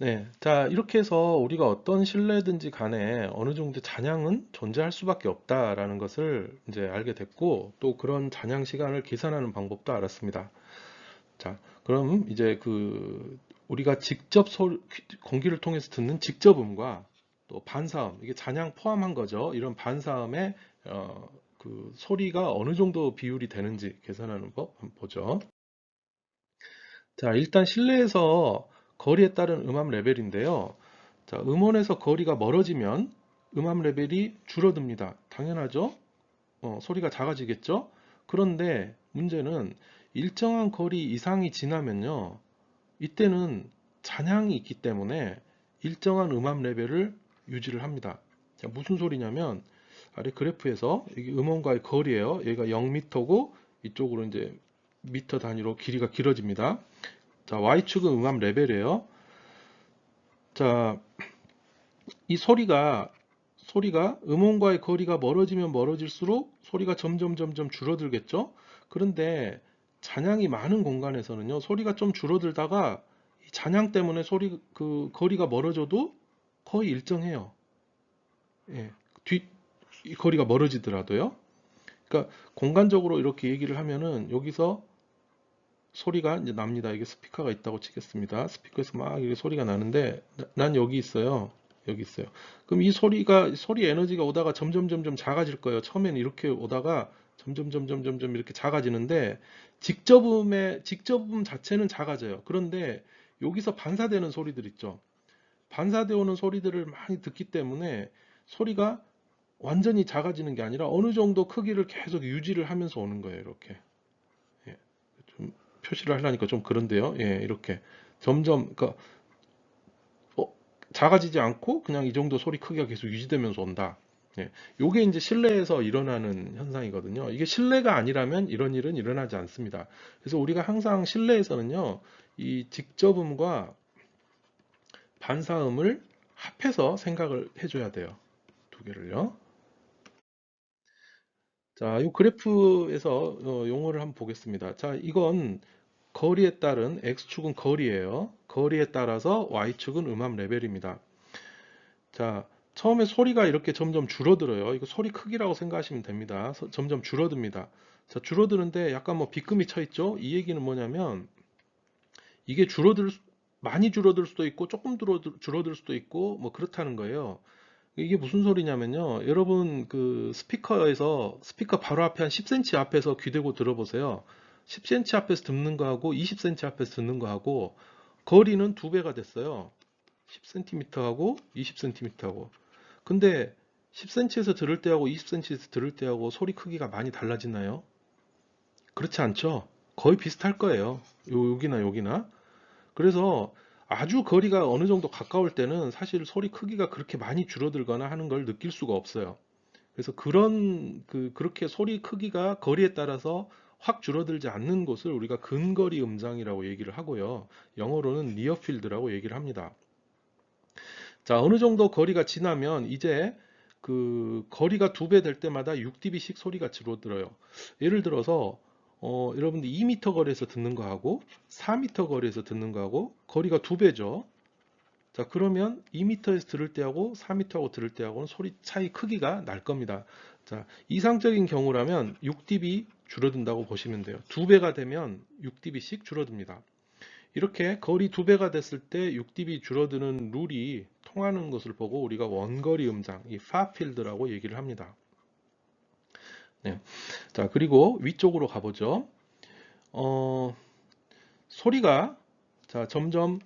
네. 자, 이렇게 해서 우리가 어떤 신뢰든지 간에 어느 정도 잔향은 존재할 수밖에 없다라는 것을 이제 알게 됐고, 또 그런 잔향 시간을 계산하는 방법도 알았습니다. 자, 그럼 이제 우리가 직접 공기를 통해서 듣는 직접음과 또 반사음, 이게 잔향 포함한 거죠. 이런 반사음의 그 소리가 어느 정도 비율이 되는지 계산하는 법 한번 보죠. 자, 일단 실내에서 거리에 따른 음압 레벨인데요. 자, 음원에서 거리가 멀어지면 음압 레벨이 줄어듭니다. 당연하죠? 소리가 작아지겠죠? 그런데 문제는 일정한 거리 이상이 지나면요. 이때는 잔향이 있기 때문에 일정한 음압 레벨을 유지를 합니다. 자, 무슨 소리냐면 아래 그래프에서 이게 음원과의 거리예요. 얘가 0m고 이쪽으로 이제 미터 단위로 길이가 길어집니다. 자, Y축은 음압 레벨이에요. 자, 이 소리가 음원과의 거리가 멀어지면 멀어질수록 소리가 점점 줄어들겠죠? 그런데 잔향이 많은 공간에서는요, 소리가 좀 줄어들다가 이 잔향 때문에 거리가 멀어져도 거의 일정해요. 예, 이 거리가 멀어지더라도요. 그러니까 공간적으로 이렇게 얘기를 하면은 여기서 소리가 이제 납니다. 이게 스피커가 있다고 치겠습니다. 스피커에서 막 이게 소리가 나는데 난 여기 있어요. 여기 있어요. 그럼 이 소리 에너지가 오다가 점점 작아질 거예요. 처음에는 이렇게 오다가 점점 이렇게 작아지는데 직접음 자체는 작아져요. 그런데 여기서 반사되는 소리들 있죠. 반사되어 오는 소리들을 많이 듣기 때문에 소리가 완전히 작아지는 게 아니라 어느 정도 크기를 계속 유지를 하면서 오는 거예요. 이렇게. 예. 좀 표시를 하려니까 좀 그런데요. 예, 이렇게 그러니까 어, 작아지지 않고 그냥 이 정도 소리 크기가 계속 유지되면서 온다. 예, 요게 이제 실내에서 일어나는 현상이거든요. 이게 실내가 아니라면 이런 일은 일어나지 않습니다. 그래서 우리가 항상 실내에서는요, 이 직접음과 반사음을 합해서 생각을 해줘야 돼요. 두 개를요. 자, 이 그래프에서 용어를 한번 보겠습니다. 자, 이건 거리에 따른 X축은 거리예요. 거리에 따라서 Y축은 음압 레벨입니다. 자, 처음에 소리가 이렇게 점점 줄어들어요. 이거 소리 크기라고 생각하시면 됩니다. 점점 줄어듭니다. 자, 줄어드는데 약간 뭐 빗금이 쳐 있죠? 이 얘기는 뭐냐면 이게 많이 줄어들 수도 있고 조금 줄어들 수도 있고 뭐 그렇다는 거예요. 이게 무슨 소리냐면요. 여러분 스피커 바로 앞에 한 10cm 앞에서 귀 대고 들어보세요. 10cm 앞에서 듣는 거하고 20cm 앞에서 듣는 거하고 거리는 두 배가 됐어요. 10cm하고 20cm하고. 근데 10cm에서 들을 때하고 20cm에서 들을 때하고 소리 크기가 많이 달라지나요? 그렇지 않죠? 거의 비슷할 거예요. 여기나 여기나. 그래서 아주 거리가 어느 정도 가까울 때는 사실 소리 크기가 그렇게 많이 줄어들거나 하는 걸 느낄 수가 없어요. 그래서 그렇게 소리 크기가 거리에 따라서 확 줄어들지 않는 곳을 우리가 근거리 음장이라고 얘기를 하고요. 영어로는 near field라고 얘기를 합니다. 자, 어느 정도 거리가 지나면 이제 그 거리가 두 배 될 때마다 6dB씩 소리가 줄어들어요. 예를 들어서 여러분들 2m 거리에서 듣는 거하고 4m 거리에서 듣는 거하고 거리가 두 배죠. 자, 그러면 2m에서 들을 때하고 4m하고 들을 때하고는 소리 차이 크기가 날 겁니다. 자, 이상적인 경우라면 6dB 줄어든다고 보시면 돼요. 두 배가 되면 6dB씩 줄어듭니다. 이렇게 거리 두 배가 됐을 때 6dB 줄어드는 룰이 통하는 것을 보고 우리가 원거리 음장, 이 파필드라고 얘기를 합니다. 네. 자, 그리고 위쪽으로 가보죠. 어, 소리가 자, 점점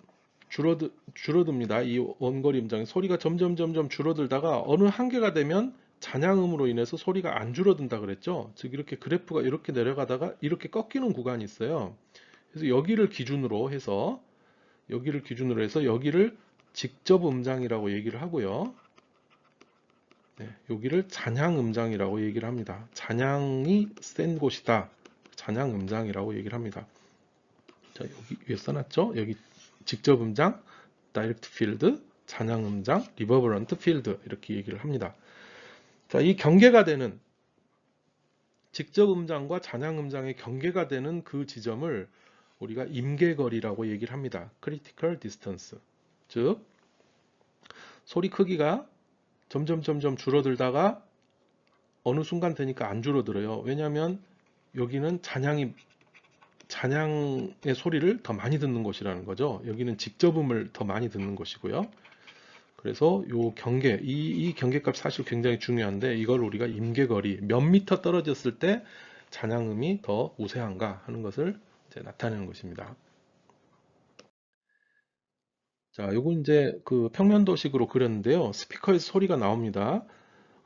줄어듭니다. 이 원거리 음장의 소리가 점점 줄어들다가 어느 한계가 되면 잔향음으로 인해서 소리가 안 줄어든다 그랬죠. 즉 이렇게 그래프가 이렇게 내려가다가 이렇게 꺾이는 구간이 있어요. 그래서 여기를 기준으로 해서 여기를 직접 음장이라고 얘기를 하고요. 네, 여기를 잔향 음장이라고 얘기를 합니다. 잔향이 센 곳이다. 잔향 음장이라고 얘기를 합니다. 자, 여기 위에 써놨죠? 여기 직접 음장, 다이렉트 필드, 잔향 음장, 리버브런트 필드 이렇게 얘기를 합니다. 자, 이 경계가 되는 직접 음장과 잔향 음장의 경계가 되는 그 지점을 우리가 임계거리라고 얘기를 합니다. critical distance. 즉 소리 크기가 점점 줄어들다가 어느 순간 되니까 안 줄어들어요. 왜냐하면 여기는 잔향의 소리를 더 많이 듣는 곳이라는 거죠. 여기는 직접음을 더 많이 듣는 곳이고요. 그래서 요 경계, 이 경계값 사실 굉장히 중요한데 이걸 우리가 임계거리, 몇 미터 떨어졌을 때 잔향음이 더 우세한가 하는 것을 이제 나타내는 것입니다. 자, 요건 이제 그 평면도식으로 그렸는데요. 스피커에서 소리가 나옵니다.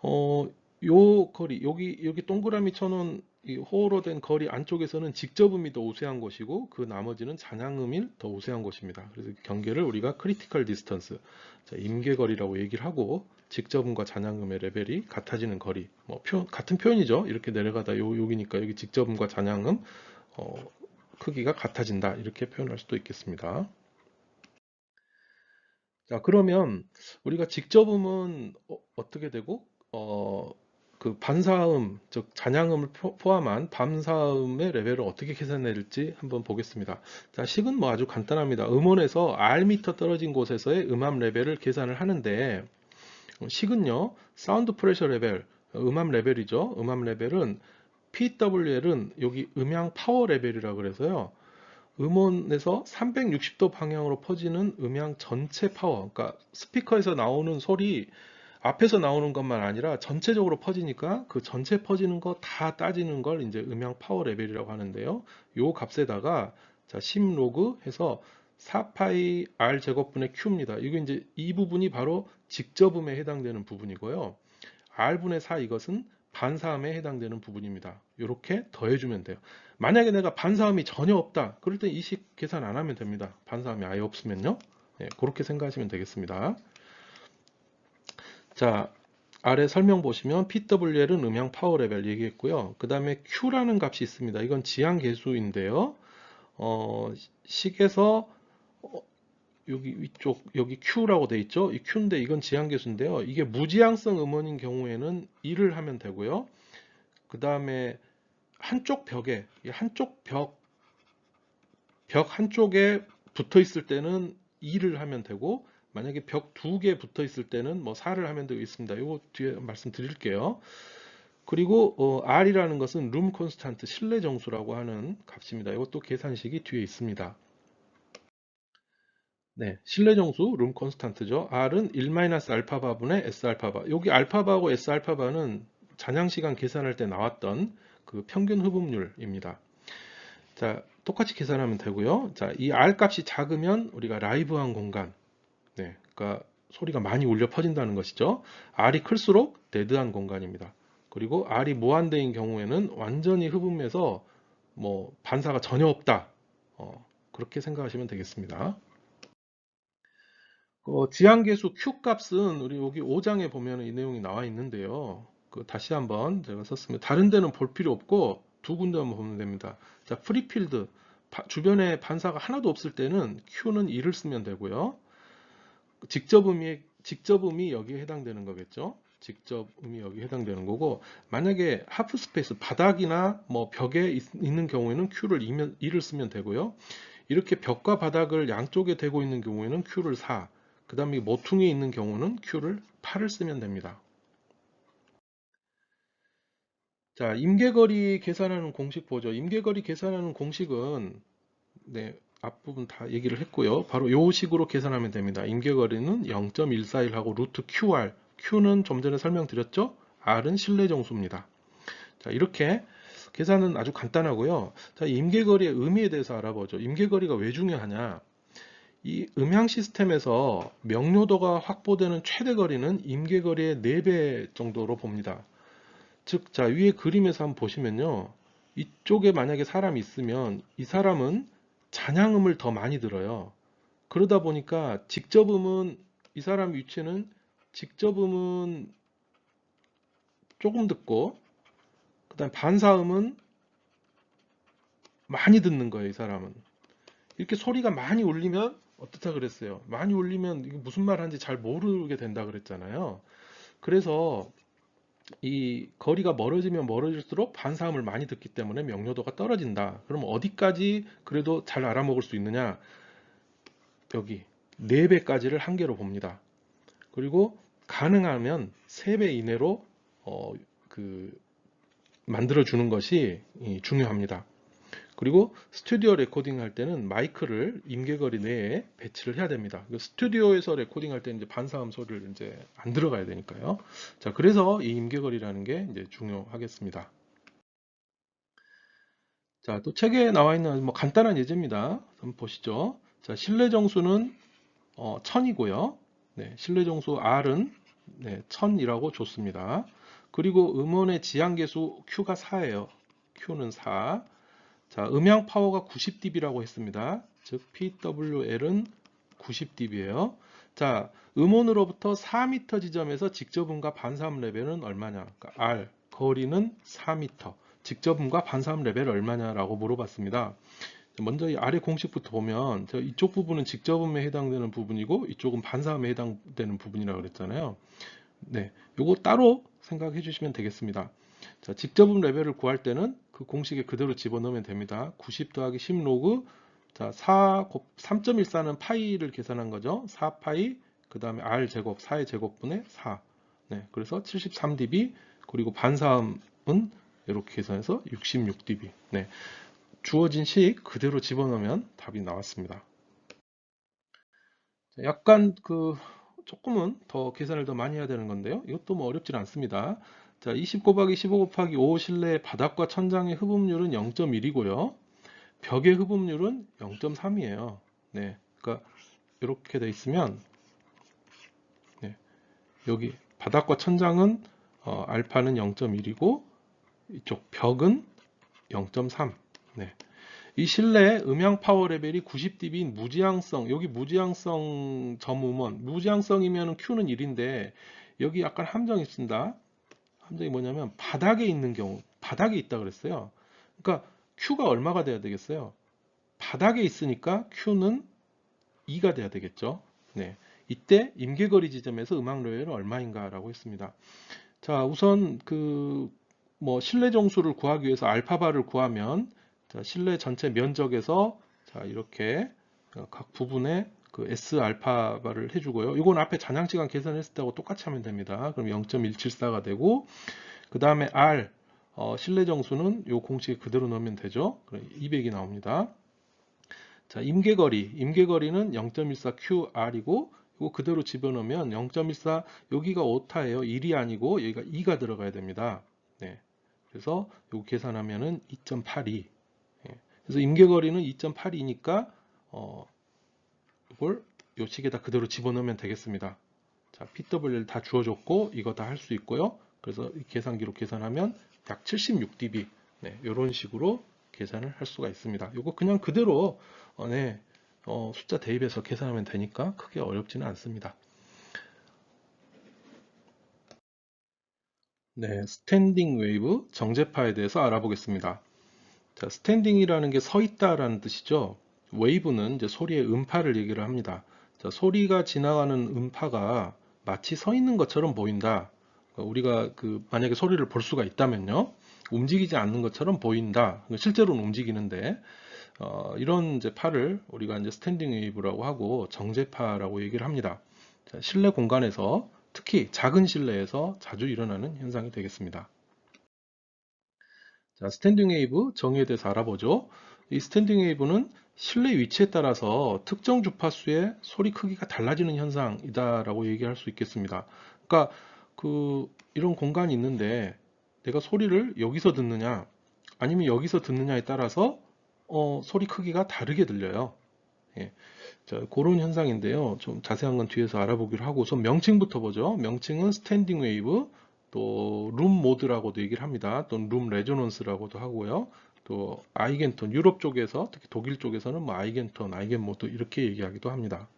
어, 요 거리, 여기 동그라미 쳐놓은 이 호로 된 거리 안쪽에서는 직접음이 더 우세한 것이고 그 나머지는 잔향음이 더 우세한 것입니다. 그래서 그 경계를 우리가 크리티컬 디스턴스, 자, 임계거리라고 얘기를 하고 직접음과 잔향음의 레벨이 같아지는 거리, 뭐 같은 표현이죠. 이렇게 내려가다 여기니까 여기 직접음과 잔향음 크기가 같아진다 이렇게 표현할 수도 있겠습니다. 자, 그러면 우리가 직접음은 떻게 되고, 그 반사음, 즉 잔향음을 포함한 반사음의 레벨을 어떻게 계산해낼지 한번 보겠습니다. 자, 식은 뭐 아주 간단합니다. 음원에서 R미터 떨어진 곳에서의 음압 레벨을 계산을 하는데, 식은요, 사운드 프레셔 레벨, 음압 레벨이죠. 음압 레벨은 PWL은 여기 음향 파워 레벨이라고 그래서요. 음원에서 360도 방향으로 퍼지는 음향 전체 파워, 그러니까 스피커에서 나오는 소리 앞에서 나오는 것만 아니라 전체적으로 퍼지니까 그 전체 퍼지는 거 다 따지는 걸 이제 음향 파워 레벨이라고 하는데요. 요 값에다가 자, 10 로그 해서 4파이 r 제곱분의 q입니다. 이게 이제 이 부분이 바로 직접음에 해당되는 부분이고요. r분의 4 이것은 반사음에 해당되는 부분입니다. 이렇게 더해주면 돼요. 만약에 내가 반사음이 전혀 없다. 그럴 때 이 식 계산 안 하면 됩니다. 반사음이 아예 없으면요. 네, 그렇게 생각하시면 되겠습니다. 자, 아래 설명 보시면 PWL은 음향 파워 레벨 얘기했고요. 그 다음에 Q라는 값이 있습니다. 이건 지향 계수인데요. 식에서 여기 위쪽 여기 Q라고 돼 있죠. 이 Q인데 이건 지향 계수인데요. 이게 무지향성 음원인 경우에는 1을 하면 되고요. 그 다음에 한쪽 벽에 한쪽 벽 한쪽에 붙어 있을 때는 2를 하면 되고 만약에 벽 두 개 붙어 있을 때는 뭐 4를 하면 되겠습니다. 이거 뒤에 말씀드릴게요. 그리고 R이라는 것은 룸 콘스탄트 실내 정수라고 하는 값입니다. 이것도 계산식이 뒤에 있습니다. 네, 실내 정수 룸 콘스탄트죠. R은 1-알파바분의 S알파바. 여기 알파바하고 S알파바는 잔향 시간 계산할 때 나왔던 그 평균 흡음률입니다. 자, 똑같이 계산하면 되고요. 자, 이 R 값이 작으면 우리가 라이브한 공간, 네, 그러니까 소리가 많이 울려 퍼진다는 것이죠. R이 클수록 데드한 공간입니다. 그리고 R이 무한대인 경우에는 완전히 흡음해서 뭐 반사가 전혀 없다. 그렇게 생각하시면 되겠습니다. 지향계수 Q 값은 우리 여기 5장에 보면 이 내용이 나와 있는데요. 다시 한번 제가 썼습니다. 다른 데는 볼 필요 없고 두 군데만 보면 됩니다. 자, 프리필드 주변에 반사가 하나도 없을 때는 Q는 1을 쓰면 되고요. 직접음이 여기에 해당되는 거겠죠. 직접음이 여기 해당되는 거고 만약에 하프 스페이스 바닥이나 뭐 벽에 있는 경우에는 Q를 2를 쓰면 되고요. 이렇게 벽과 바닥을 양쪽에 대고 있는 경우에는 Q를 4, 그 다음에 모퉁이에 있는 경우는 Q를 8을 쓰면 됩니다. 자, 임계거리 계산하는 공식 보죠. 임계거리 계산하는 공식은 네, 앞부분 다 얘기를 했고요. 바로 이 식으로 계산하면 됩니다. 임계거리는 0.141하고 루트 QR, Q는 좀 전에 설명드렸죠? R은 실내 정수입니다. 자, 이렇게 계산은 아주 간단하고요. 자, 임계거리의 의미에 대해서 알아보죠. 임계거리가 왜 중요하냐? 이 음향 시스템에서 명료도가 확보되는 최대 거리는 임계거리의 4배 정도로 봅니다. 즉, 자, 위에 그림에서 한번 보시면요. 이쪽에 만약에 사람이 있으면 이 사람은 잔향음을 더 많이 들어요. 그러다 보니까 직접음은 이 사람 위치는 직접음은 조금 듣고 그다음 반사음은 많이 듣는 거예요, 이 사람은. 이렇게 소리가 많이 울리면 어떻다 그랬어요? 많이 울리면 이게 무슨 말 하는지 잘 모르게 된다 그랬잖아요. 그래서 이 거리가 멀어지면 멀어질수록 반사음을 많이 듣기 때문에 명료도가 떨어진다. 그럼 어디까지 그래도 잘 알아먹을 수 있느냐? 여기 4배까지를 한계로 봅니다. 그리고 가능하면 3배 이내로 그 만들어 주는 것이 중요합니다. 그리고 스튜디오 레코딩 할 때는 마이크를 임계거리 내에 배치를 해야 됩니다. 스튜디오에서 레코딩 할 때는 이제 반사음 소리를 이제 안 들어가야 되니까요. 자, 그래서 이 임계거리라는 게 이제 중요하겠습니다. 자, 또 책에 나와 있는 뭐 간단한 예제입니다. 한번 보시죠. 자, 실내 정수는 1000이고요. 네, 실내 정수 R은 1000이라고 줬습니다. 그리고 음원의 지향계수 Q가 4예요. Q는 4. 자, 음향 파워가 90dB라고 했습니다. 즉 PWL은 90dB예요. 자, 음원으로부터 4m 지점에서 직접음과 반사음 레벨은 얼마냐? 그러니까 R, 거리는 4m. 직접음과 반사음 레벨 얼마냐라고 물어봤습니다. 먼저 이 아래 공식부터 보면 이쪽 부분은 직접음에 해당되는 부분이고 이쪽은 반사음에 해당되는 부분이라고 그랬잖아요. 네, 요거 따로 생각해 주시면 되겠습니다. 자, 직접음 레벨을 구할 때는 그 공식에 그대로 집어넣으면 됩니다. 90 더하기 10 로그, 자, 3.14는 파이를 계산한 거죠. 4파이, 그 다음에 r 제곱, 4의 제곱분의 4. 네, 그래서 73dB, 그리고 반사음은 이렇게 계산해서 66dB. 네, 주어진 식 그대로 집어넣으면 답이 나왔습니다. 약간 조금은 더 계산을 더 많이 해야 되는 건데요. 이것도 뭐 어렵진 않습니다. 자, 20 곱하기 15 곱하기 5 실내 바닥과 천장의 흡음률은 0.1이고요. 벽의 흡음률은 0.3이에요. 네, 그러니까 이렇게 돼 있으면 네, 여기 바닥과 천장은 알파는 0.1이고 이쪽 벽은 0.3. 네. 이 실내 음향 파워 레벨이 90dB인 무지향성, 여기 무지향성 점음원, 무지향성이면 Q는 1인데 여기 약간 함정이 있습니다. 함정이 뭐냐면 바닥에 있는 경우, 바닥에 있다 그랬어요. 그러니까 Q가 얼마가 돼야 되겠어요? 바닥에 있으니까 Q는 2가 돼야 되겠죠. 네. 이때 임계거리 지점에서 음악 레벨은 얼마인가라고 했습니다. 자, 우선 뭐 실내 정수를 구하기 위해서 알파바를 구하면 자, 실내 전체 면적에서 자, 이렇게 각 부분에 그 S 알파바를 해주고요. 이건 앞에 잔향시간 계산했을 때하고 똑같이 하면 됩니다. 그럼 0.174가 되고 그 다음에 R 실내 정수는 이 공식에 그대로 넣으면 되죠. 그럼 200이 나옵니다. 자, 임계거리는 0.14QR이고 이거 그대로 집어넣으면 0.14 여기가 오타예요. 1이 아니고 여기가 2가 들어가야 됩니다. 네. 그래서 이거 계산하면은 2.82. 예. 그래서 임계거리는 2.82니까 이걸 요 식에다 그대로 집어넣으면 되겠습니다. 자, PW를 다 주어줬고 이거 다 할 수 있고요. 그래서 계산기로 계산하면 약 76dB. 네, 이런 식으로 계산을 할 수가 있습니다. 이거 그냥 그대로 숫자 대입해서 계산하면 되니까 크게 어렵지는 않습니다. 네, 스탠딩 웨이브 정제파에 대해서 알아보겠습니다. 자, 스탠딩이라는 게 서 있다라는 뜻이죠. 웨이브는 이제 소리의 음파를 얘기를 합니다. 자, 소리가 지나가는 음파가 마치 서 있는 것처럼 보인다. 그러니까 우리가 만약에 소리를 볼 수가 있다면요. 움직이지 않는 것처럼 보인다. 실제로는 움직이는데 이런 이제 파를 우리가 이제 스탠딩 웨이브라고 하고 정제파라고 얘기를 합니다. 자, 실내 공간에서 특히 작은 실내에서 자주 일어나는 현상이 되겠습니다. 자, 스탠딩 웨이브 정의에 대해서 알아보죠. 이 스탠딩 웨이브는 실내 위치에 따라서 특정 주파수의 소리 크기가 달라지는 현상이다라고 얘기할 수 있겠습니다. 그러니까 이런 공간이 있는데 내가 소리를 여기서 듣느냐 아니면 여기서 듣느냐에 따라서 소리 크기가 다르게 들려요. 예. 자, 그런 현상인데요. 좀 자세한 건 뒤에서 알아보기로 하고 우선 명칭부터 보죠. 명칭은 스탠딩 웨이브, 또 룸 모드라고도 얘기를 합니다. 또는 룸 레조넌스라고도 하고요. 또 아이겐톤, 유럽 쪽에서 특히 독일 쪽에서는 뭐 아이겐톤, 아이겐 모드 이렇게 얘기하기도 합니다.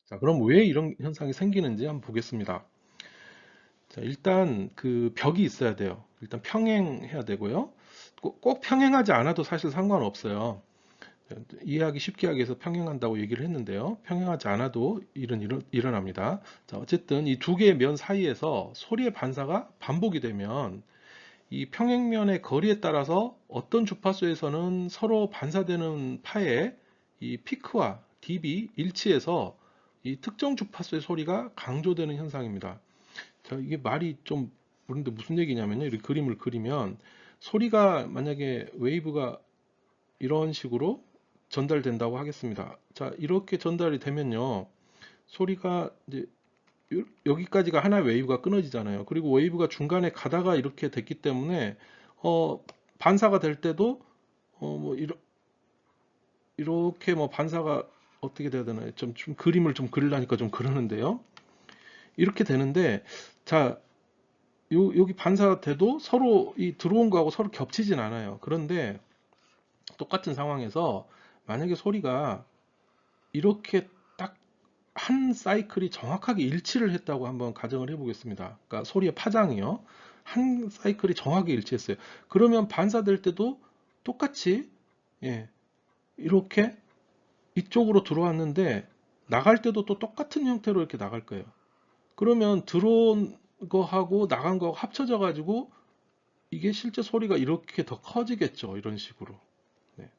자, 그럼 왜 이런 현상이 생기는지 한번 보겠습니다. 자, 일단 벽이 있어야 돼요. 일단 평행해야 되고요. 꼭 평행하지 않아도 사실 상관없어요. 이해하기 쉽게 하기 위해서 평행한다고 얘기를 했는데요. 평행하지 않아도 일어납니다. 자, 어쨌든 이 두 개의 면 사이에서 소리의 반사가 반복이 되면 이 평행면의 거리에 따라서 어떤 주파수에서는 서로 반사되는 파의 이 피크와 dB 일치해서 이 특정 주파수의 소리가 강조되는 현상입니다. 자, 이게 말이 좀 모르는데 무슨 얘기냐면요. 이렇게 그림을 그리면 소리가 만약에 웨이브가 이런 식으로 전달된다고 하겠습니다. 자, 이렇게 전달이 되면요. 소리가 이제 여기까지가 하나의 웨이브가 끊어지잖아요. 그리고 웨이브가 중간에 가다가 이렇게 됐기 때문에 반사가 될 때도 뭐 이렇게 뭐 반사가 어떻게 돼야 되나요? 좀 그림을 좀 그리려니까 좀 그러는데요. 이렇게 되는데 자, 여기 반사돼도 서로 이 들어온 거하고 서로 겹치진 않아요. 그런데 똑같은 상황에서 만약에 소리가 이렇게 딱 한 사이클이 정확하게 일치를 했다고 한번 가정을 해보겠습니다. 그러니까 소리의 파장이요. 한 사이클이 정확하게 일치했어요. 그러면 반사될 때도 똑같이 예, 이렇게 이쪽으로 들어왔는데 나갈 때도 또 똑같은 형태로 이렇게 나갈 거예요. 그러면 들어온 거하고 나간 거하고 합쳐져 가지고 이게 실제 소리가 이렇게 더 커지겠죠. 이런 식으로. 네.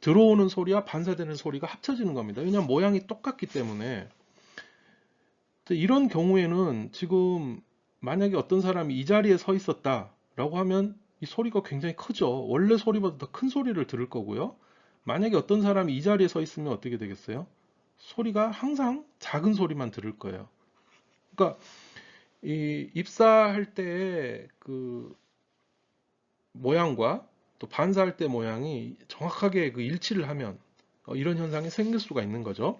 들어오는 소리와 반사되는 소리가 합쳐지는 겁니다. 왜냐하면 모양이 똑같기 때문에. 이런 경우에는 지금 만약에 어떤 사람이 이 자리에 서 있었다라고 하면 이 소리가 굉장히 크죠. 원래 소리보다 더 큰 소리를 들을 거고요. 만약에 어떤 사람이 이 자리에 서 있으면 어떻게 되겠어요? 소리가 항상 작은 소리만 들을 거예요. 그러니까 이 입사할 때 그 모양과 또 반사할 때 모양이 정확하게 그 일치를 하면 이런 현상이 생길 수가 있는 거죠.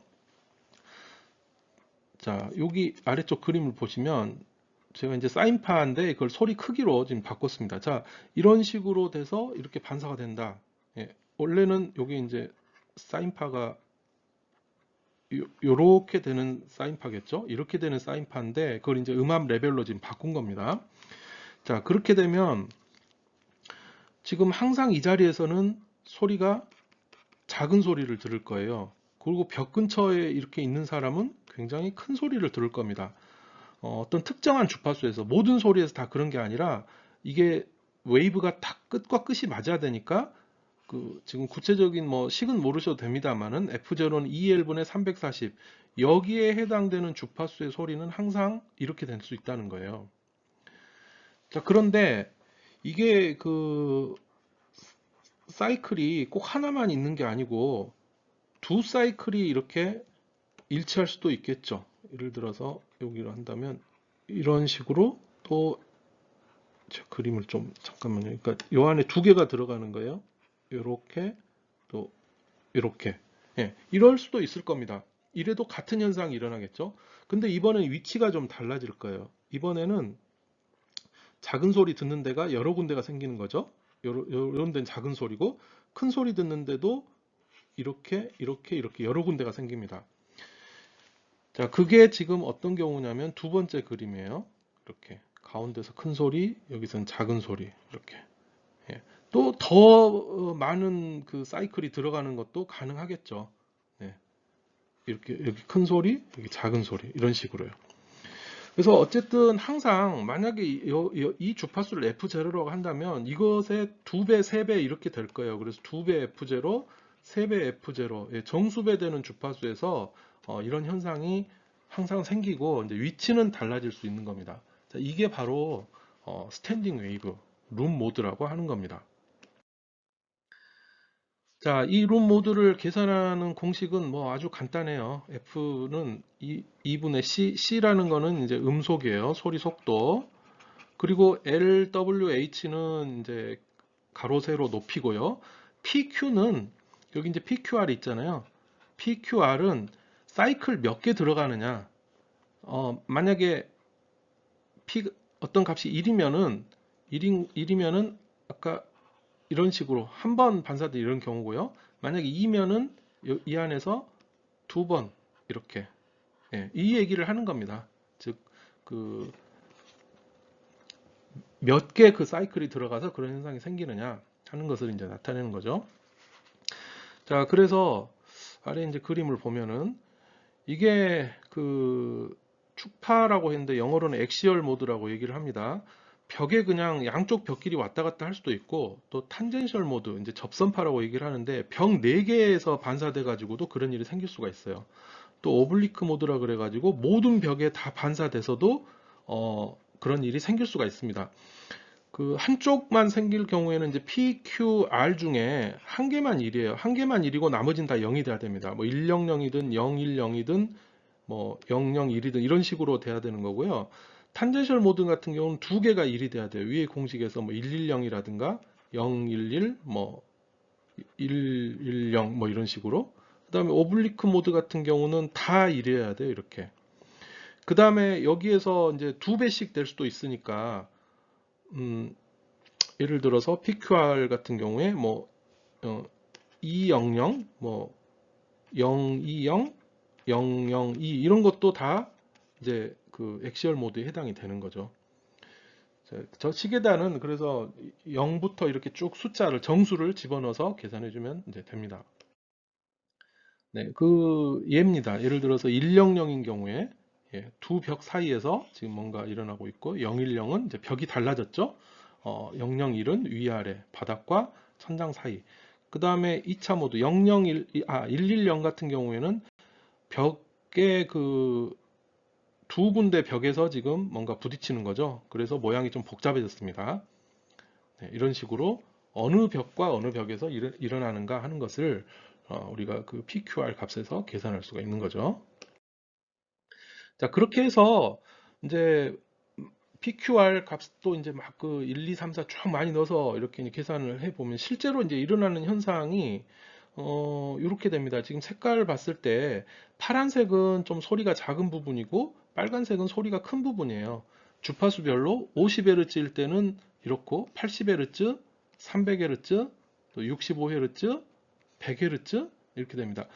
자, 여기 아래쪽 그림을 보시면 제가 이제 사인파인데 그걸 소리 크기로 지금 바꿨습니다. 자, 이런 식으로 돼서 이렇게 반사가 된다. 예, 원래는 여기 이제 사인파가 요렇게 되는 사인파겠죠? 이렇게 되는 사인파인데 그걸 이제 음압 레벨로 지금 바꾼 겁니다. 자, 그렇게 되면 지금 항상 이 자리에서는 소리가 작은 소리를 들을 거예요. 그리고 벽 근처에 이렇게 있는 사람은 굉장히 큰 소리를 들을 겁니다. 어떤 특정한 주파수에서 모든 소리에서 다 그런 게 아니라 이게 웨이브가 다 끝과 끝이 맞아야 되니까 그 지금 구체적인 뭐 식은 모르셔도 됩니다만은 F0는 2L분의 340 여기에 해당되는 주파수의 소리는 항상 이렇게 될 수 있다는 거예요. 자, 그런데 이게 그 사이클이 꼭 하나만 있는 게 아니고 두 사이클이 이렇게 일치할 수도 있겠죠. 예를 들어서 여기로 한다면 이런 식으로 또 제 그림을 좀 잠깐만요. 그러니까 요 안에 두 개가 들어가는 거예요. 이렇게 또 이렇게 이럴 수도 있을 겁니다. 이래도 같은 현상이 일어나겠죠. 근데 이번엔 위치가 좀 달라질 거예요. 이번에는 작은 소리 듣는 데가 여러 군데가 생기는 거죠. 요런 데는 작은 소리고 큰 소리 듣는데도 이렇게 여러 군데가 생깁니다. 자, 그게 지금 어떤 경우냐면 두 번째 그림이에요. 이렇게 가운데서 큰 소리, 여기서는 작은 소리 이렇게. 또 더 많은 그 사이클이 들어가는 것도 가능하겠죠. 네. 이렇게 여기 큰 소리, 여기 작은 소리 이런 식으로요. 그래서 어쨌든 항상 만약에 이 주파수를 F0라고 한다면 이것의 2배, 3배 이렇게 될 거예요. 그래서 2배 F0, 3배 F0 정수배되는 주파수에서 이런 현상이 항상 생기고 이제 위치는 달라질 수 있는 겁니다. 자, 이게 바로 스탠딩 웨이브, 룸 모드라고 하는 겁니다. 자, 이 룸 모드를 계산하는 공식은 뭐 아주 간단해요. F는 2분의 C라는 거는 이제 음속이에요. 소리 속도. 그리고 LWH는 이제 가로 세로 높이고요. PQ는 여기 이제 PQR 있잖아요. PQR은 사이클 몇 개 들어가느냐. 만약에 어떤 값이 1이면은 아까 이런 식으로 한 번 반사된 이런 경우고요. 만약에 2면은 이 안에서 두 번 이렇게 이 얘기를 하는 겁니다. 즉 그 몇 개 그 사이클이 들어가서 그런 현상이 생기느냐 하는 것을 이제 나타내는 거죠. 자, 그래서 아래 이제 그림을 보면은 이게 그 축파라고 했는데 영어로는 엑시얼 모드라고 얘기를 합니다. 벽에 그냥 양쪽 벽끼리 왔다 갔다 할 수도 있고, 또 탄젠셜 모드, 이제 접선파라고 얘기를 하는데 벽 4개에서 반사돼 가지고도 그런 일이 생길 수가 있어요. 또 오블리크 모드라 그래 가지고 모든 벽에 다 반사돼서도 그런 일이 생길 수가 있습니다. 그 한쪽만 생길 경우에는 이제 PQR 중에 한 개만 1이에요. 한 개만 1이고 나머지는 다 0이 돼야 됩니다. 뭐 100이든 010이든 뭐 001이든 이런 식으로 돼야 되는 거고요. 탄젠셜 모드 같은 경우는 두 개가 1이 돼야 돼요. 위에 공식에서 뭐 110이라든가 011, 뭐 110, 뭐 이런 식으로. 그 다음에 오블리크 모드 같은 경우는 다 1이어야 돼요. 이렇게. 그 다음에 여기에서 이제 두 배씩 될 수도 있으니까, 예를 들어서 PQR 같은 경우에 뭐 200, 뭐 020, 002 이런 것도 다 이제 그 엑시얼 모드에 해당이 되는 거죠. 저 시계단은 그래서 0부터 이렇게 쭉 숫자를 정수를 집어넣어서 계산해 주면 이제 됩니다. 네, 그 예입니다. 예를 들어서 100인 경우에 두 벽 사이에서 지금 뭔가 일어나고 있고 010은 이제 벽이 달라졌죠. 001은 위아래 바닥과 천장 사이. 그 다음에 2차 모드 110 같은 경우에는 벽에 그 두 군데 벽에서 지금 뭔가 부딪히는 거죠. 그래서 모양이 좀 복잡해졌습니다. 네, 이런 식으로 어느 벽과 어느 벽에서 일어나는가 하는 것을 우리가 그 PQR 값에서 계산할 수가 있는 거죠. 자, 그렇게 해서 이제 PQR 값도 이제 막 그 1, 2, 3, 4 쭉 많이 넣어서 이렇게 계산을 해보면 실제로 이제 일어나는 현상이 이렇게 됩니다. 지금 색깔을 봤을 때 파란색은 좀 소리가 작은 부분이고 빨간색은 소리가 큰 부분이에요. 주파수별로 50Hz일 때는 이렇고 80Hz, 300Hz, 또 65Hz, 100Hz 이렇게 됩니다.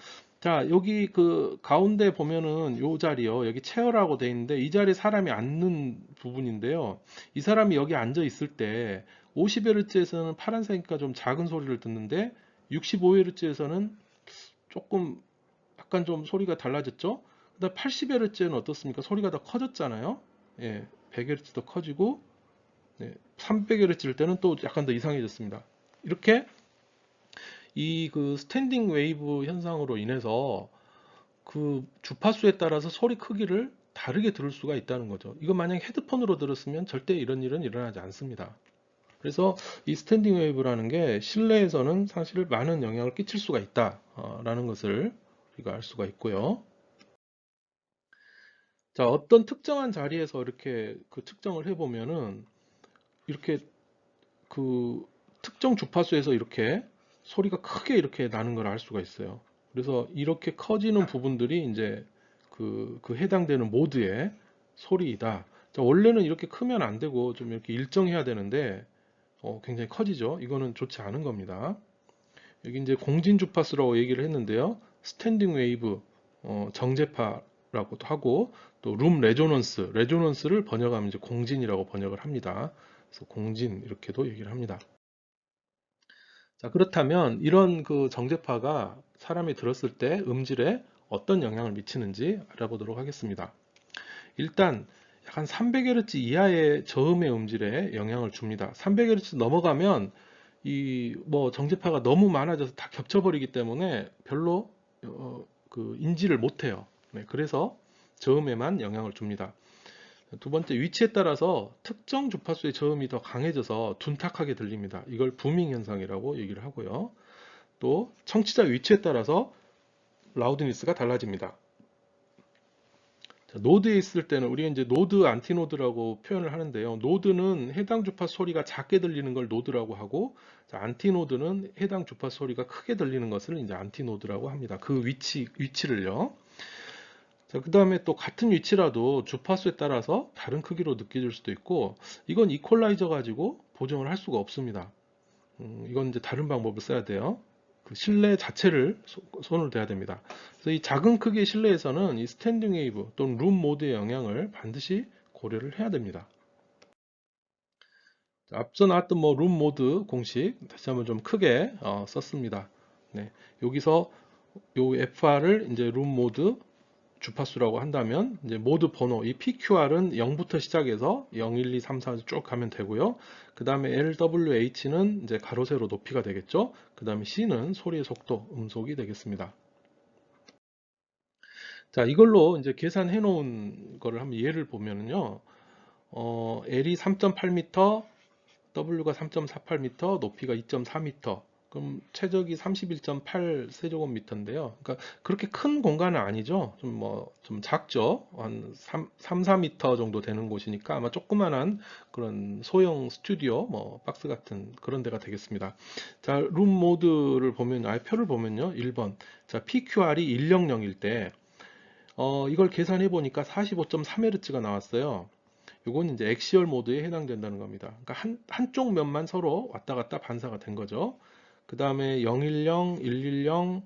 자, 여기 그 가운데 보면은 요 자리요. 여기 체어라고 돼 있는데 이 자리에 사람이 앉는 부분인데요. 이 사람이 여기 앉아 있을 때 50Hz에서는 파란색이니까 좀 작은 소리를 듣는데 65Hz에서는 조금 약간 좀 소리가 달라졌죠. 그다음 80Hz는 어떻습니까? 소리가 더 커졌잖아요. 예, 100Hz도 커지고 300Hz일 때는 또 약간 더 이상해졌습니다. 이렇게 이 그 스탠딩 웨이브 현상으로 인해서 그 주파수에 따라서 소리 크기를 다르게 들을 수가 있다는 거죠. 이거 만약 헤드폰으로 들었으면 절대 이런 일은 일어나지 않습니다. 그래서 이 스탠딩 웨이브라는 게 실내에서는 사실 많은 영향을 끼칠 수가 있다라는 것을 우리가 알 수가 있고요. 자, 어떤 특정한 자리에서 이렇게 그 측정을 해보면은 이렇게 그 특정 주파수에서 이렇게 소리가 크게 이렇게 나는 걸 알 수가 있어요. 그래서 이렇게 커지는 부분들이 이제 그 해당되는 모드의 소리이다. 자, 원래는 이렇게 크면 안 되고 좀 이렇게 일정해야 되는데 굉장히 커지죠. 이거는 좋지 않은 겁니다. 여기 이제 공진 주파수라고 얘기를 했는데요. 스탠딩 웨이브 정제파라고도 하고 또 룸 레조넌스를 번역하면 이제 공진이라고 번역을 합니다. 그래서 공진 이렇게도 얘기를 합니다. 자, 그렇다면 이런 그 정제파가 사람이 들었을 때 음질에 어떤 영향을 미치는지 알아보도록 하겠습니다. 일단 약 300Hz 이하의 저음의 음질에 영향을 줍니다. 300Hz 넘어가면 이 뭐 정제파가 너무 많아져서 다 겹쳐버리기 때문에 별로 그 인지를 못해요. 네, 그래서 저음에만 영향을 줍니다. 두 번째, 위치에 따라서 특정 주파수의 저음이 더 강해져서 둔탁하게 들립니다. 이걸 부밍 현상이라고 얘기를 하고요. 또 청취자 위치에 따라서 라우드니스가 달라집니다. 자, 노드에 있을 때는 우리가 이제 노드, 안티노드라고 표현을 하는데요. 노드는 해당 주파수 소리가 작게 들리는 걸 노드라고 하고, 자, 안티노드는 해당 주파수 소리가 크게 들리는 것을 이제 안티노드라고 합니다. 그 위치를요. 자, 그 다음에 또 같은 위치라도 주파수에 따라서 다른 크기로 느껴질 수도 있고, 이건 이퀄라이저 가지고 보정을 할 수가 없습니다. 이건 이제 다른 방법을 써야 돼요. 그 실내 자체를 손을 대야 됩니다. 그래서 이 작은 크기의 실내에서는 이 스탠딩 웨이브 또는 룸 모드의 영향을 반드시 고려를 해야 됩니다. 자, 앞서 나왔던 뭐 룸 모드 공식 다시 한번 좀 크게 썼습니다. 네, 여기서 요 FR을 이제 룸 모드 주파수라고 한다면 이제 모드 번호 이 PQR은 0부터 시작해서 0, 1, 2, 3, 4 쭉 가면 되고요. 그 다음에 LWH는 이제 가로 세로 높이가 되겠죠. 그 다음에 C는 소리의 속도, 음속이 되겠습니다. 자, 이걸로 이제 계산해 놓은 거를 한번 예를 보면은요. L이 3.8m, W가 3.48m, 높이가 2.4m. 그럼 최적이 31.8 세제곱미터인데요. 그러니까 그렇게 큰 공간은 아니죠. 좀 작죠. 한 4m 정도 되는 곳이니까 아마 조그만한 그런 소형 스튜디오, 박스 같은 그런 데가 되겠습니다. 자, 룸 모드를 보면, 표를 보면요. 1번. 자, PQR이 100일 때, 이걸 계산해 보니까 45.3Hz가 나왔어요. 이건 이제 엑시얼 모드에 해당된다는 겁니다. 그러니까 한쪽 면만 서로 왔다 갔다 반사가 된 거죠. 그 다음에 010, 110,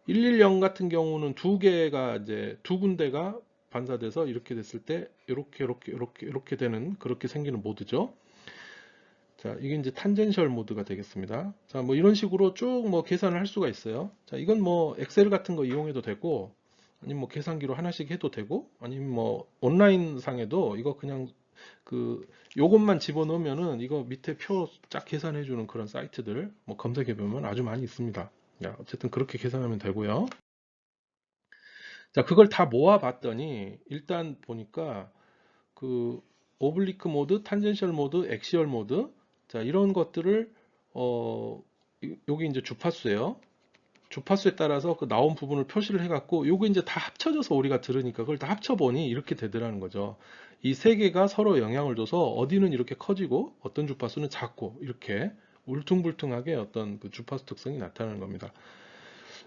110 같은 경우는 두 개가 이제 두 군데가 반사돼서 이렇게 됐을 때 이렇게 되는 그렇게 생기는 모드죠. 자, 이게 이제 탄젠셜 모드가 되겠습니다. 자, 뭐 이런 식으로 쭉 계산을 할 수가 있어요. 자, 이건 엑셀 같은 거 이용해도 되고, 아니면 계산기로 하나씩 해도 되고, 아니면 온라인 상에도 이거 그냥 요것만 집어넣으면은 이거 밑에 표 쫙 계산해 주는 그런 사이트들 검색해 보면 아주 많이 있습니다. 자, 어쨌든 그렇게 계산하면 되고요. 자, 그걸 다 모아 봤더니 일단 보니까 오블리크 모드, 탄젠셜 모드, 엑시얼 모드, 자, 이런 것들을 여기 이제 주파수예요. 주파수에 따라서 그 나온 부분을 표시를 해갖고 요거 이제 다 합쳐져서 우리가 들으니까 그걸 다 합쳐보니 이렇게 되더라는 거죠. 이 세 개가 서로 영향을 줘서 어디는 이렇게 커지고 어떤 주파수는 작고 이렇게 울퉁불퉁하게 어떤 그 주파수 특성이 나타나는 겁니다.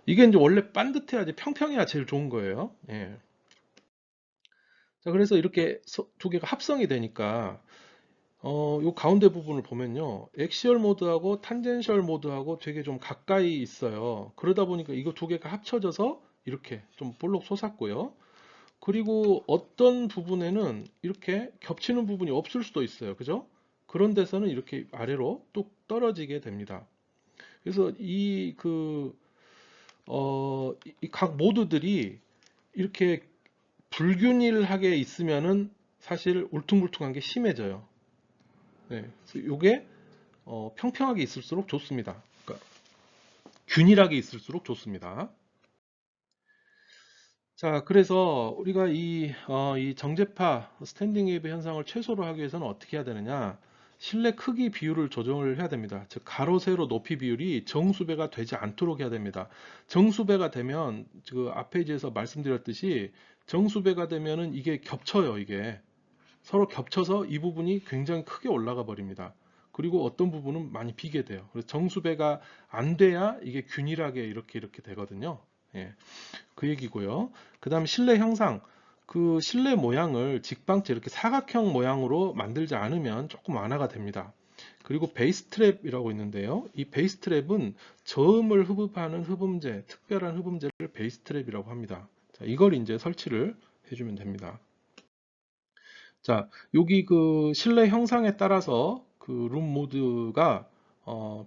이게 이제 원래 반듯해야지 평평해야 제일 좋은 거예요. 예. 자, 그래서 이렇게 두 개가 합성이 되니까 요 가운데 부분을 보면요. 엑시얼 모드하고 탄젠셜 모드하고 되게 좀 가까이 있어요. 그러다 보니까 이거 두 개가 합쳐져서 이렇게 좀 볼록 솟았고요. 그리고 어떤 부분에는 이렇게 겹치는 부분이 없을 수도 있어요. 그죠? 그런 데서는 이렇게 아래로 뚝 떨어지게 됩니다. 그래서 이 각 모드들이 이렇게 불균일하게 있으면은 사실 울퉁불퉁한 게 심해져요. 네. 그래서 이게 평평하게 있을수록 좋습니다. 그러니까 균일하게 있을수록 좋습니다. 자, 그래서 우리가 이 정제파 스탠딩 웨이브 현상을 최소로 하기 위해서는 어떻게 해야 되느냐? 실내 크기 비율을 조정을 해야 됩니다. 즉 가로 세로 높이 비율이 정수배가 되지 않도록 해야 됩니다. 정수배가 되면 그 앞 페이지에서 말씀드렸듯이 정수배가 되면은 이게 겹쳐요. 이게 서로 겹쳐서 이 부분이 굉장히 크게 올라가 버립니다. 그리고 어떤 부분은 많이 비게 돼요. 그래서 정수배가 안 돼야 이게 균일하게 이렇게 되거든요. 예, 그 얘기고요. 그 다음 실내 형상. 그 실내 모양을 직방째 이렇게 사각형 모양으로 만들지 않으면 조금 완화가 됩니다. 그리고 베이스 트랩이라고 있는데요. 이 베이스 트랩은 저음을 흡입하는 흡음재, 특별한 흡음재를 베이스 트랩이라고 합니다. 자, 이걸 이제 설치를 해주면 됩니다. 자, 여기 그 실내 형상에 따라서 그 룸 모드가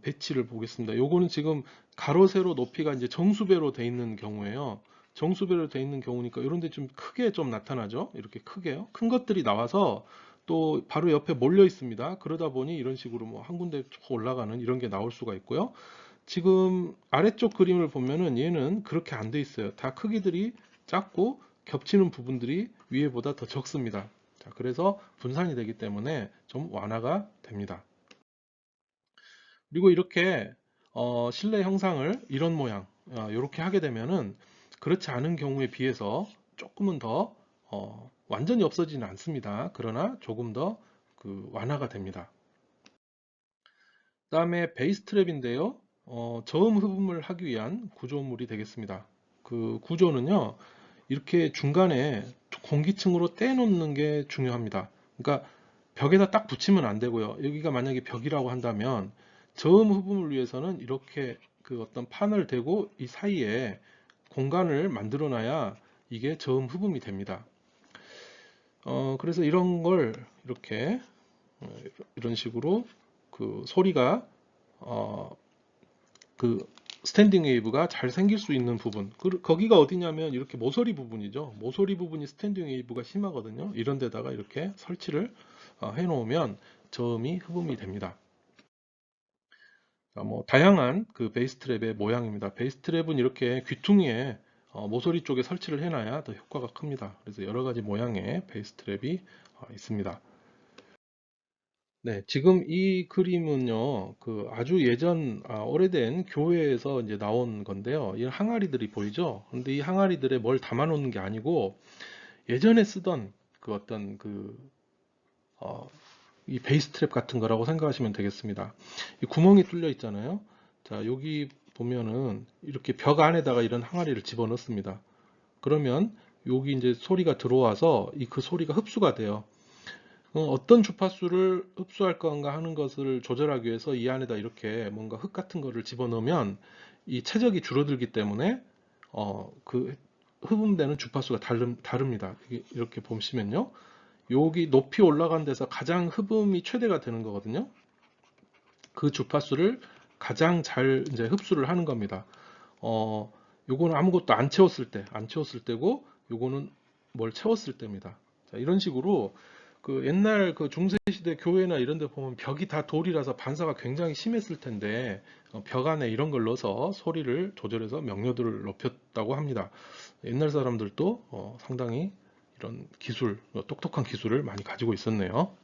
배치를 보겠습니다. 요거는 지금 가로 세로 높이가 이제 정수배로 돼 있는 경우에요. 정수배로 돼 있는 경우니까 이런 데 좀 크게 좀 나타나죠. 이렇게 크게요. 큰 것들이 나와서 또 바로 옆에 몰려 있습니다. 그러다 보니 이런 식으로 한 군데 쭉 올라가는 이런 게 나올 수가 있고요. 지금 아래쪽 그림을 보면은 얘는 그렇게 안 돼 있어요. 다 크기들이 작고 겹치는 부분들이 위에보다 더 적습니다. 자, 그래서 분산이 되기 때문에 좀 완화가 됩니다. 그리고 이렇게 실내 형상을 이런 모양 이렇게 하게 되면은 그렇지 않은 경우에 비해서 조금은 더 완전히 없어지는 않습니다. 그러나 조금 더 완화가 됩니다. 다음에 베이스 트랩인데요. 저음 흡음을 하기 위한 구조물이 되겠습니다. 그 구조는요. 이렇게 중간에 공기층으로 떼놓는 게 중요합니다. 그러니까 벽에다 딱 붙이면 안 되고요. 여기가 만약에 벽이라고 한다면 저음 흡음을 위해서는 이렇게 그 어떤 판을 대고 이 사이에 공간을 만들어 놔야 이게 저음 흡음이 됩니다. 그래서 이런 걸 이렇게 이런 식으로 그 소리가 어, 그 스탠딩 웨이브가 잘 생길 수 있는 부분, 거기가 어디냐면 이렇게 모서리 부분이죠. 모서리 부분이 스탠딩 웨이브가 심하거든요. 이런 데다가 이렇게 설치를 해 놓으면 저음이 흡음이 됩니다. 뭐 다양한 그 베이스 트랩의 모양입니다. 베이스 트랩은 이렇게 귀퉁이에 모서리 쪽에 설치를 해놔야 더 효과가 큽니다. 그래서 여러 가지 모양의 베이스 트랩이 있습니다. 네, 지금 이 그림은요, 그 아주 예전, 오래된 교회에서 이제 나온 건데요. 이 항아리들이 보이죠? 근데 이 항아리들에 뭘 담아 놓는 게 아니고, 예전에 쓰던 그 어떤 어, 이 베이스 트랩 같은 거라고 생각하시면 되겠습니다. 이 구멍이 뚫려 있잖아요. 자, 여기 보면은 이렇게 벽 안에다가 이런 항아리를 집어 넣습니다. 그러면 여기 이제 소리가 들어와서 그 소리가 흡수가 돼요. 어떤 주파수를 흡수할 건가 하는 것을 조절하기 위해서 이 안에다 이렇게 뭔가 흙 같은 거를 집어넣으면 이 최적이 줄어들기 때문에 그 흡음되는 주파수가 다릅니다. 이렇게 보시면요. 여기 높이 올라간 데서 가장 흡음이 최대가 되는 거거든요. 그 주파수를 가장 잘 이제 흡수를 하는 겁니다. 요거는 아무것도 안 채웠을 때고, 요거는 뭘 채웠을 때입니다. 자, 이런 식으로 그 옛날 그 중세시대 교회나 이런 데 보면 벽이 다 돌이라서 반사가 굉장히 심했을 텐데, 벽 안에 이런 걸 넣어서 소리를 조절해서 명료도를 높였다고 합니다. 옛날 사람들도 상당히 이런 기술, 똑똑한 기술을 많이 가지고 있었네요.